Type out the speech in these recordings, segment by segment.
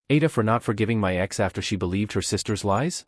Aita for not forgiving my ex after she believed her sister's lies?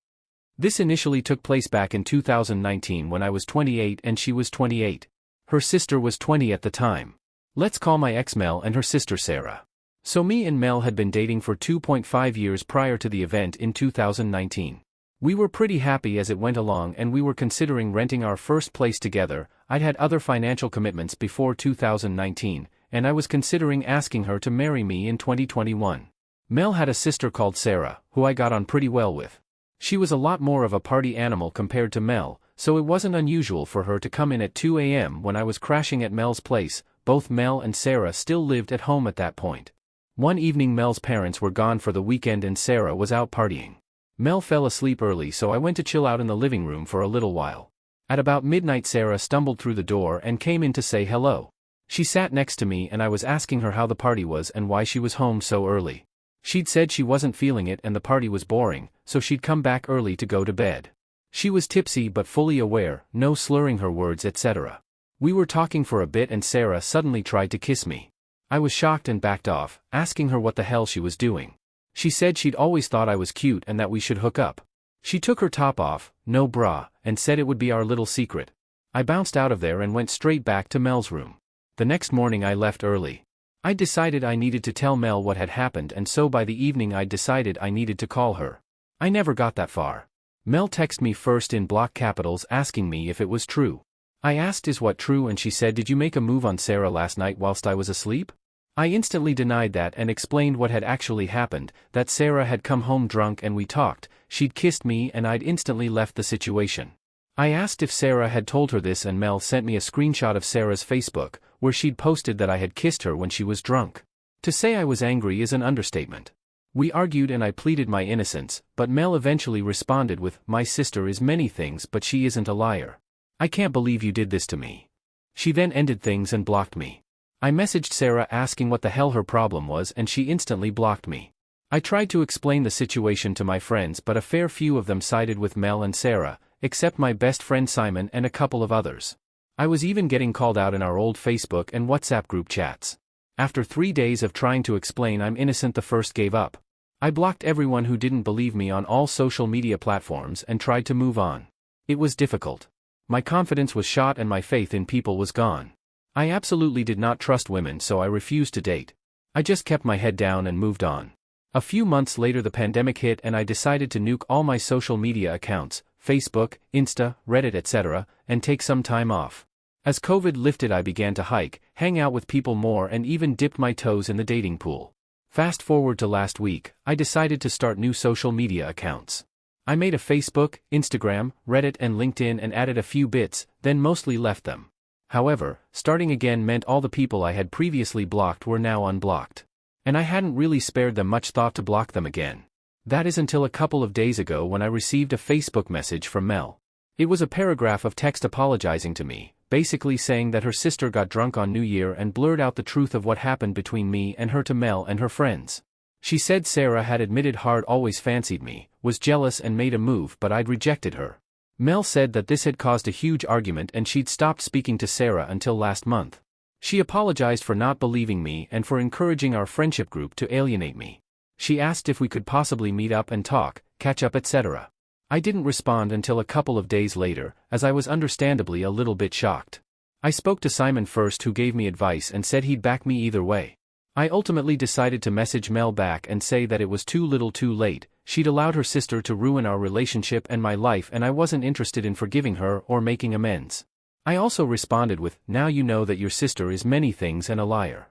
This initially took place back in 2019 when I was 28 and she was 28. Her sister was 20 at the time. Let's call my ex Mel and her sister Sarah. So me and Mel had been dating for 2.5 years prior to the event in 2019. We were pretty happy as it went along and we were considering renting our first place together. I'd had other financial commitments before 2019, and I was considering asking her to marry me in 2021. Mel had a sister called Sarah, who I got on pretty well with. She was a lot more of a party animal compared to Mel, so it wasn't unusual for her to come in at 2 a.m. when I was crashing at Mel's place. Both Mel and Sarah still lived at home at that point. One evening Mel's parents were gone for the weekend and Sarah was out partying. Mel fell asleep early, so I went to chill out in the living room for a little while. At about midnight Sarah stumbled through the door and came in to say hello. She sat next to me and I was asking her how the party was and why she was home so early. She'd said she wasn't feeling it and the party was boring, so she'd come back early to go to bed. She was tipsy but fully aware, no slurring her words, etc. We were talking for a bit and Sarah suddenly tried to kiss me. I was shocked and backed off, asking her what the hell she was doing. She said she'd always thought I was cute and that we should hook up. She took her top off, no bra, and said it would be our little secret. I bounced out of there and went straight back to Mel's room. The next morning I left early. I decided I needed to tell Mel what had happened, and so by the evening I decided I needed to call her. I never got that far. Mel texted me first in block capitals asking me if it was true. I asked is what true and she said, did you make a move on Sarah last night whilst I was asleep? I instantly denied that and explained what had actually happened, that Sarah had come home drunk and we talked, she'd kissed me and I'd instantly left the situation. I asked if Sarah had told her this and Mel sent me a screenshot of Sarah's Facebook, where she'd posted that I had kissed her when she was drunk. To say I was angry is an understatement. We argued and I pleaded my innocence, but Mel eventually responded with, my sister is many things but she isn't a liar. I can't believe you did this to me. She then ended things and blocked me. I messaged Sarah asking what the hell her problem was and she instantly blocked me. I tried to explain the situation to my friends but a fair few of them sided with Mel and Sarah, except my best friend Simon and a couple of others. I was even getting called out in our old Facebook and WhatsApp group chats. After 3 days of trying to explain I'm innocent, the first gave up. I blocked everyone who didn't believe me on all social media platforms and tried to move on. It was difficult. My confidence was shot and my faith in people was gone. I absolutely did not trust women, so I refused to date. I just kept my head down and moved on. A few months later the pandemic hit and I decided to nuke all my social media accounts, Facebook, Insta, Reddit, etc., and take some time off. As COVID lifted I began to hike, hang out with people more and even dipped my toes in the dating pool. Fast forward to last week, I decided to start new social media accounts. I made a Facebook, Instagram, Reddit and LinkedIn and added a few bits, then mostly left them. However, starting again meant all the people I had previously blocked were now unblocked. And I hadn't really spared them much thought to block them again. That is until a couple of days ago when I received a Facebook message from Mel. It was a paragraph of text apologizing to me, basically saying that her sister got drunk on New Year and blurred out the truth of what happened between me and her to Mel and her friends. She said Sarah had admitted Hard always fancied me, was jealous and made a move but I'd rejected her. Mel said that this had caused a huge argument and she'd stopped speaking to Sarah until last month. She apologized for not believing me and for encouraging our friendship group to alienate me. She asked if we could possibly meet up and talk, catch up, etc. I didn't respond until a couple of days later, as I was understandably a little bit shocked. I spoke to Simon first, who gave me advice and said he'd back me either way. I ultimately decided to message Mel back and say that it was too little too late, she'd allowed her sister to ruin our relationship and my life and I wasn't interested in forgiving her or making amends. I also responded with, now you know that your sister is many things and a liar.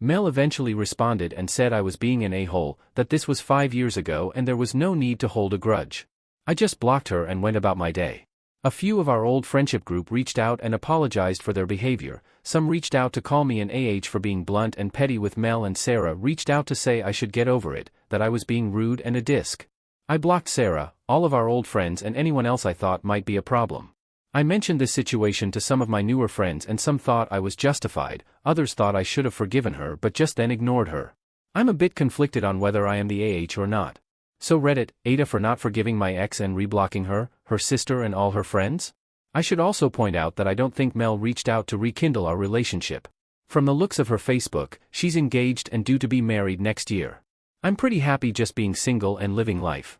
Mel eventually responded and said I was being an a-hole, that this was 5 years ago and there was no need to hold a grudge. I just blocked her and went about my day. A few of our old friendship group reached out and apologized for their behavior, some reached out to call me an for being blunt and petty with Mel, and Sarah reached out to say I should get over it, that I was being rude and a dick. I blocked Sarah, all of our old friends and anyone else I thought might be a problem. I mentioned this situation to some of my newer friends and some thought I was justified, others thought I should have forgiven her but just then ignored her. I'm a bit conflicted on whether I am the or not. So Reddit, Aita for not forgiving my ex and reblocking her, her sister and all her friends? I should also point out that I don't think Mel reached out to rekindle our relationship. From the looks of her Facebook, she's engaged and due to be married next year. I'm pretty happy just being single and living life.